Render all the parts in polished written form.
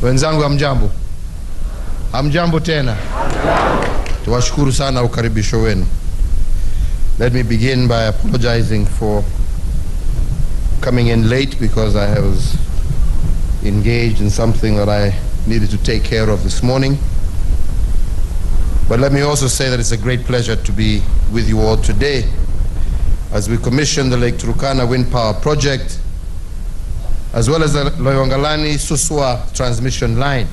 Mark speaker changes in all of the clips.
Speaker 1: Wenzangu hamjambo? Hamjambo tena? Tuwashukuru sana ukaribisho wenu. Let me begin by apologizing for coming in late because I was engaged in something that I needed to take care of this morning. But let me also say that it's a great pleasure to be with you all today as we commission the Lake Turkana Wind Power Project, as well as the Loiyangalani Suswa transmission line.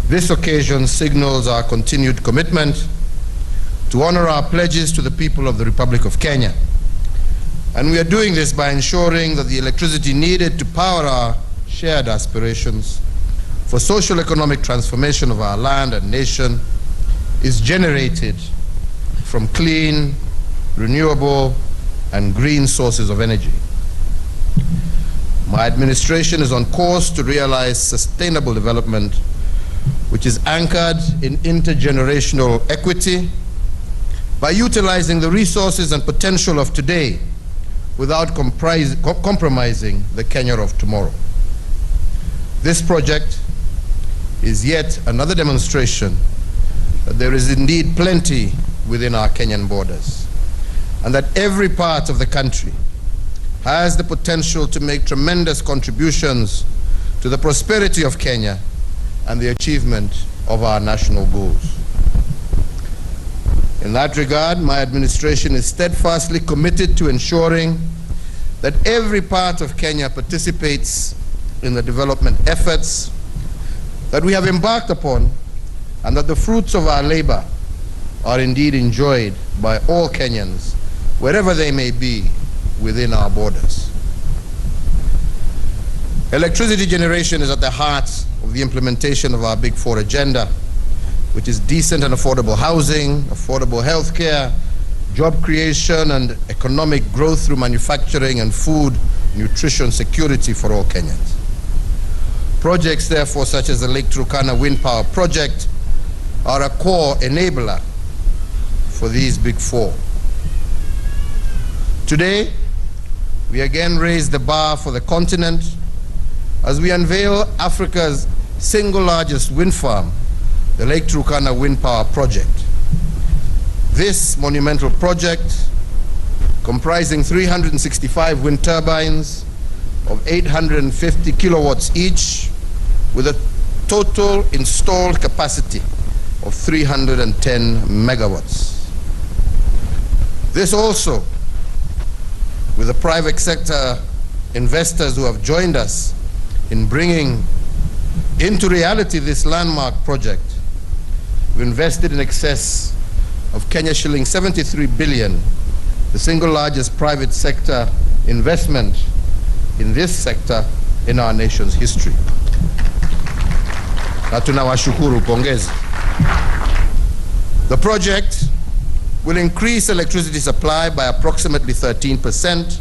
Speaker 1: This occasion signals our continued commitment to honor our pledges to the people of the Republic of Kenya. And we are doing this by ensuring that the electricity needed to power our shared aspirations for social economic transformation of our land and nation is generated from clean, renewable, and green sources of energy. My administration is on course to realize sustainable development which is anchored in intergenerational equity by utilizing the resources and potential of today without compromising the Kenya of tomorrow. This project is yet another demonstration that there is indeed plenty within our Kenyan borders, and that every part of the country has the potential to make tremendous contributions to the prosperity of Kenya and the achievement of our national goals. In that regard, my administration is steadfastly committed to ensuring that every part of Kenya participates in the development efforts that we have embarked upon, and that the fruits of our labor are indeed enjoyed by all Kenyans, wherever they may be within our borders. Electricity generation is at the heart of the implementation of our Big Four agenda, which is decent and affordable housing, affordable health care, job creation, and economic growth through manufacturing and food, nutrition security for all Kenyans. Projects, therefore, such as the Lake Turkana Wind Power Project are a core enabler for these Big Four. Today, we again raise the bar for the continent as we unveil Africa's single largest wind farm, the Lake Turkana Wind Power Project. This monumental project, comprising 365 wind turbines of 850 kilowatts each, with a total installed capacity of 310 megawatts. This also, with the private sector investors who have joined us in bringing into reality this landmark project, we invested in excess of Kenya shilling 73 billion, the single largest private sector investment in this sector in our nation's history. Na tunawashukuru, pongezi. The project will increase electricity supply by approximately 13%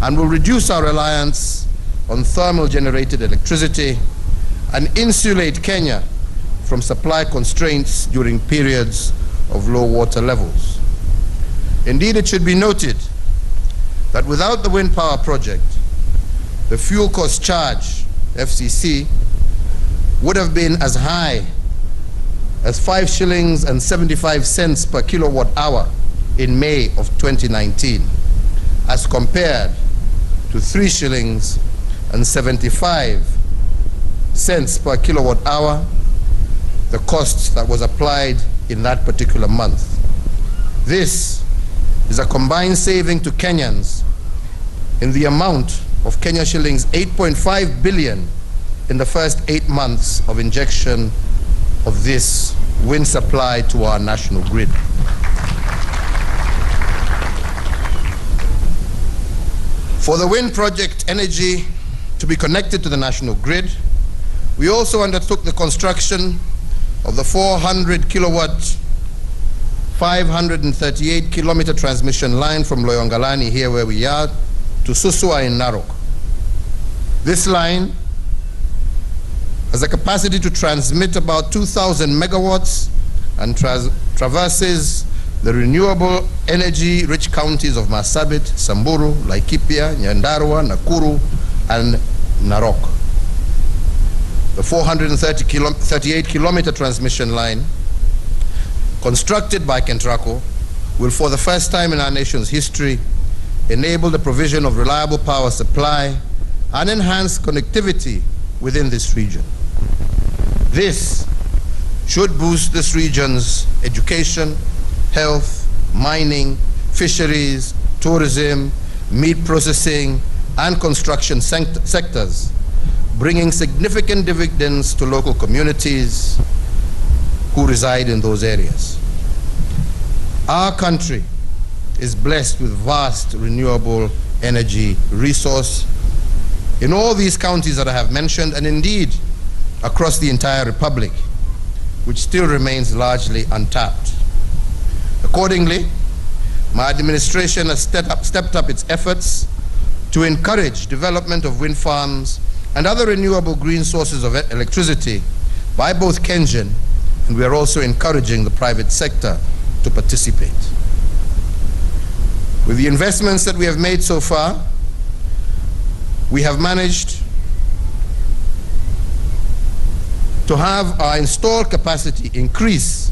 Speaker 1: and will reduce our reliance on thermal generated electricity and insulate Kenya from supply constraints during periods of low water levels. Indeed, it should be noted that without the wind power project, the fuel cost charge, FCC, would have been as high as 5 shillings and 75 cents per kilowatt hour in May of 2019, as compared to 3 shillings and 75 cents per kilowatt hour, the cost that was applied in that particular month. This is a combined saving to Kenyans in the amount of Kenya shillings 8.5 billion in the first 8 months of injection of this wind supply to our national grid. For the wind project energy to be connected to the national grid, we also undertook the construction of the 400 kilowatt, 538 kilometer transmission line from Loiyangalani, here where we are, to Suswa in Narok. This line has a capacity to transmit about 2,000 megawatts and traverses the renewable energy-rich counties of Marsabit, Samburu, Laikipia, Nyandarua, Nakuru, and Narok. The 438-kilometer transmission line, constructed by Kentraco, will for the first time in our nation's history enable the provision of reliable power supply and enhance connectivity within this region. This should boost this region's education, health, mining, fisheries, tourism, meat processing, and construction sectors, bringing significant dividends to local communities who reside in those areas. Our country is blessed with vast renewable energy resource in all these counties that I have mentioned, and indeed across the entire republic, which still remains largely untapped. Accordingly, my administration has stepped up its efforts to encourage development of wind farms and other renewable green sources of electricity by both Kenyan, and we are also encouraging the private sector to participate. With the investments that we have made so far, we have managed to have our installed capacity increase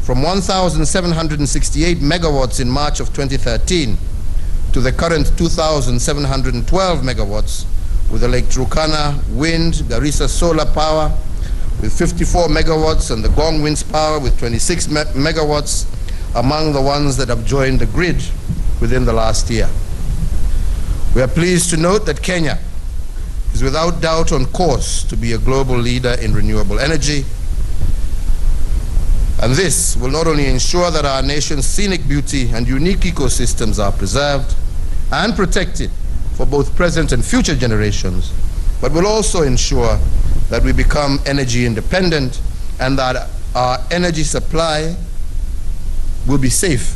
Speaker 1: from 1,768 megawatts in March of 2013 to the current 2,712 megawatts with the Lake Turkana wind, Garissa solar power with 54 megawatts, and the Gong Winds power with 26 megawatts among the ones that have joined the grid within the last year. We are pleased to note that Kenya is without doubt on course to be a global leader in renewable energy. And this will not only ensure that our nation's scenic beauty and unique ecosystems are preserved and protected for both present and future generations, but will also ensure that we become energy independent and that our energy supply will be safe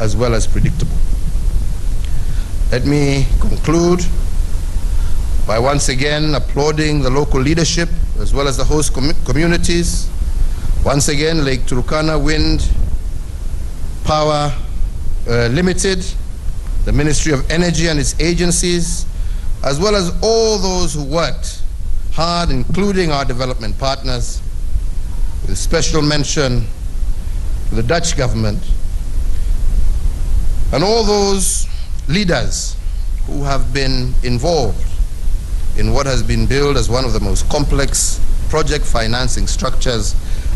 Speaker 1: as well as predictable. Let me conclude by once again applauding the local leadership as well as the host communities. Once again, Lake Turkana Wind Power Limited, the Ministry of Energy and its agencies, as well as all those who worked hard, including our development partners, with special mention to the Dutch government, and all those leaders who have been involved in what has been billed as one of the most complex project financing structures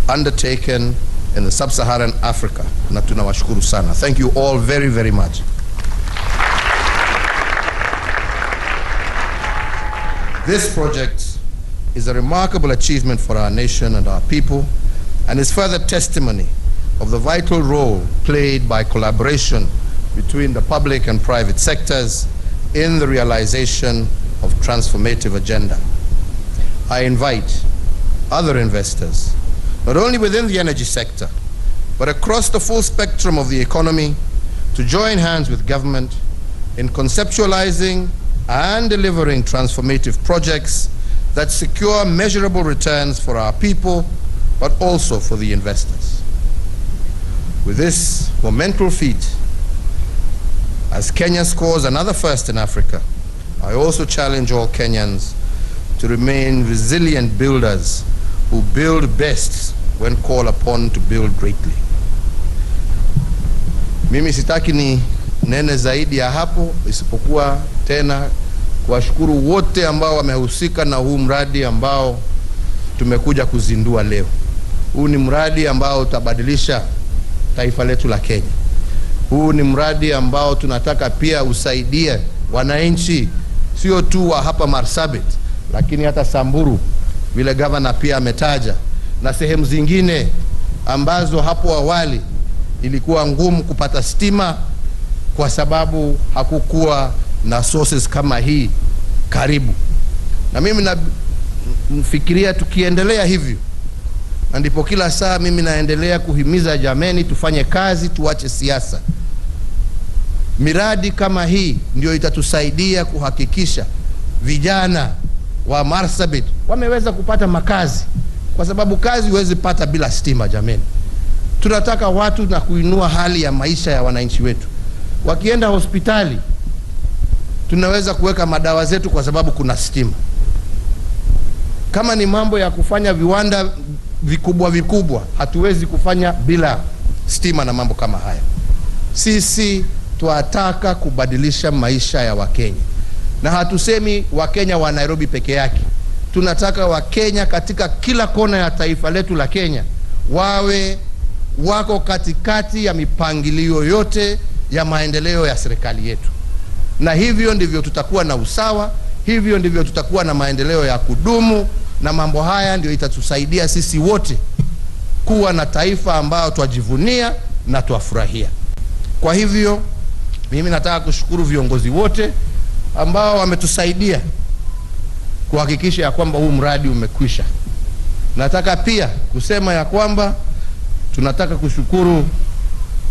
Speaker 1: undertaken in the sub-Saharan Africa. Na tunawashukuru sana. Thank you all very, very much. This project is a remarkable achievement for our nation and our people, and is further testimony of the vital role played by collaboration between the public and private sectors in the realization of transformative agenda. I invite other investors, not only within the energy sector, but across the full spectrum of the economy, to join hands with government in conceptualizing and delivering transformative projects that secure measurable returns for our people, but also for the investors. With this monumental feat, as Kenya scores another first in Africa, I also challenge all Kenyans to remain resilient builders who build best when called upon to build greatly. Mimi sitaki ni nene zaidi ya hapo, isipokuwa tena kuwashukuru wote ambao wamehusika na huu mradi ambao tumekuja kuzindua leo. Huu ni mradi ambao utabadilisha taifa letu la Kenya. Huu ni mradi ambao tunataka pia usaidie wananchi, sio tu wa hapa Marsabit, lakini hata Samburu, vile gavana pia ametaja, na sehemu zingine ambazo hapo awali ilikuwa ngumu kupata stima kwa sababu hakukuwa na sources kama hii karibu. Na mimi nafikiria tukiendelea hivyo, na ndipo kila saa mimi naendelea kuhimiza jameni, tufanye kazi, tuache siasa. Miradi kama hii ndio itatusaidia kuhakikisha vijana wa Marsabit wameweza kupata makazi, kwa sababu kazi huwezi pata bila stima jameni. Tunataka watu na kuinua hali ya maisha ya wananchi wetu. Wakienda hospitali tunaweza kuweka madawa zetu kwa sababu kuna stima. Kama ni mambo ya kufanya viwanda vikubwa vikubwa, hatuwezi kufanya bila stima na mambo kama haya. Sisi tunataka kubadilisha maisha ya Wakenya, na hatusemi Wakenya wa Nairobi peke yake. Tunataka Wakenya katika kila kona ya taifa letu la Kenya wako katikati ya mipangilio yote ya maendeleo ya serikali yetu, na hivyo ndivyo tutakuwa na usawa, hivyo ndivyo tutakuwa na maendeleo ya kudumu, na mambo haya ndio itatusaidia sisi wote kuwa na taifa ambao twajivunia na twafurahia. Kwa hivyo mimi nataka kushukuru viongozi wote ambao wametusaidia kuhakikisha ya kwamba huu mradi umekwisha. Nataka pia kusema ya kwamba tunataka kushukuru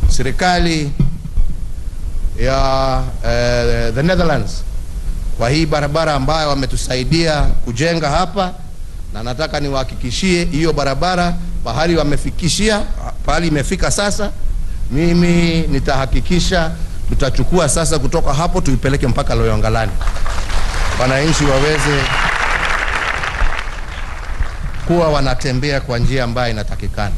Speaker 1: serikali ya the Netherlands kwa hii barabara ambayo wametusaidia kujenga hapa, na nataka niwahakikishie hiyo barabara pahali imefika sasa, mimi nitahakikisha tutachukua sasa kutoka hapo tuipeleke mpaka Loiyangalani, wananchi waweze kuwa wanatembea kwa njia ambayo inatakikana.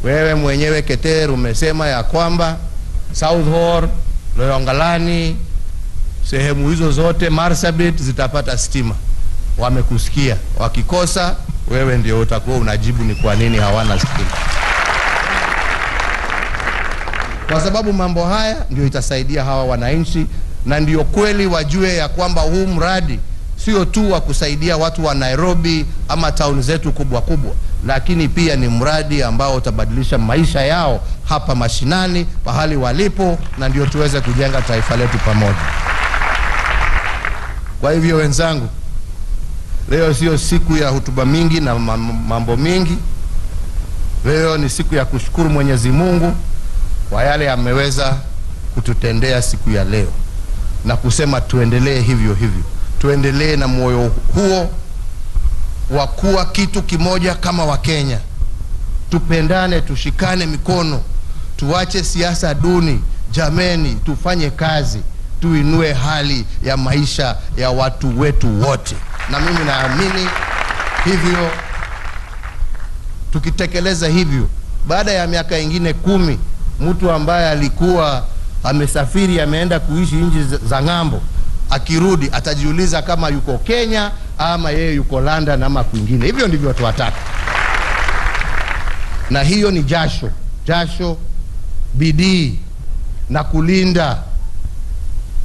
Speaker 1: Wewe mwenyewe Keter umesema ya kwamba South Horr, Loiyangalani, sehemu hizo zote Marsabit zitapata stima. Wamekusikia. Wakikosa, wewe ndio utakuwa unajibu ni kwa nini hawana stima. Kwa sababu mambo haya ndio itasaidia hawa wananchi, na ndio kweli wajue ya kwamba huu mradi sio tu wa kusaidia watu wa Nairobi ama town zetu kubwa kubwa, lakini pia ni mradi ambao utabadilisha maisha yao hapa mashinani pahali walipo, na ndio tuweze kujenga taifa letu pamoja. Kwa hivyo wenzangu, leo sio siku ya hotuba mingi na mambo mingi. Leo ni siku ya kushukuru Mwenyezi Mungu kwa yale ameweza kututendea siku ya leo, na kusema tuendelee hivyo hivyo. Tuendelee na moyo huo wa kuwa kitu kimoja kama Wakenya. Tupendane, tushikane mikono, tuache siasa duni. Jameni, tufanye kazi, tuinue hali ya maisha ya watu wetu wote. Na mimi naamini hivyo, tukitekeleza hivyo, baada ya miaka ingine 10, mtu ambaye alikuwa amesafiri ameenda kuishi nchi za ng'ambo, akirudi atajiuliza kama yuko Kenya ama yeye yuko London ama kwingine. Hivyo ndivyo tunataka. Na hiyo ni jasho, bidii na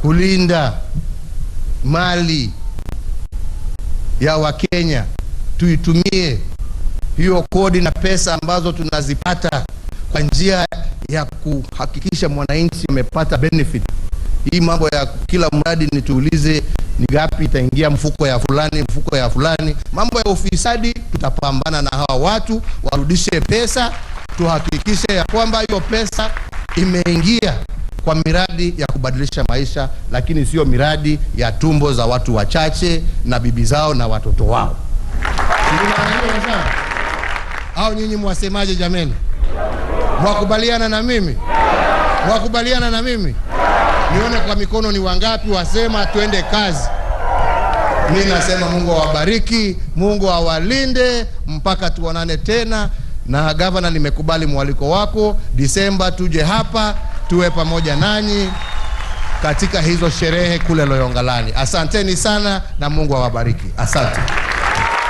Speaker 1: kulinda mali ya Wakenya. Tuitumie hiyo kodi na pesa ambazo tunazipata kwa njia ya kuhakikisha mwananchi amepata benefit. Hii mambo ya kila mradi nituulize ni gapi itaingia mfuko ya fulani. Mambo ya ufisadi, tutapambana na hawa watu warudishe pesa, tuhakikishe ya kwamba hiyo pesa imeingia kwa miradi ya kubadilisha maisha, lakini sio miradi ya tumbo za watu wachache na bibi zao na watoto wao. Au nyinyi mwasemaje jameni? Mwakubaliana na mimi? Mwakubaliana na mimi? Nione kwa mikono ni wangapi wasema tuende kazi. Mimi nasema Mungu awabariki, Mungu awalinde mpaka tuonane tena. Na gavana, nimekubali mwaliko wako, Disemba tuje hapa tuwe pamoja nanyi katika hizo sherehe kule Loiyangalani. Asanteni sana na Mungu awabariki. Asante.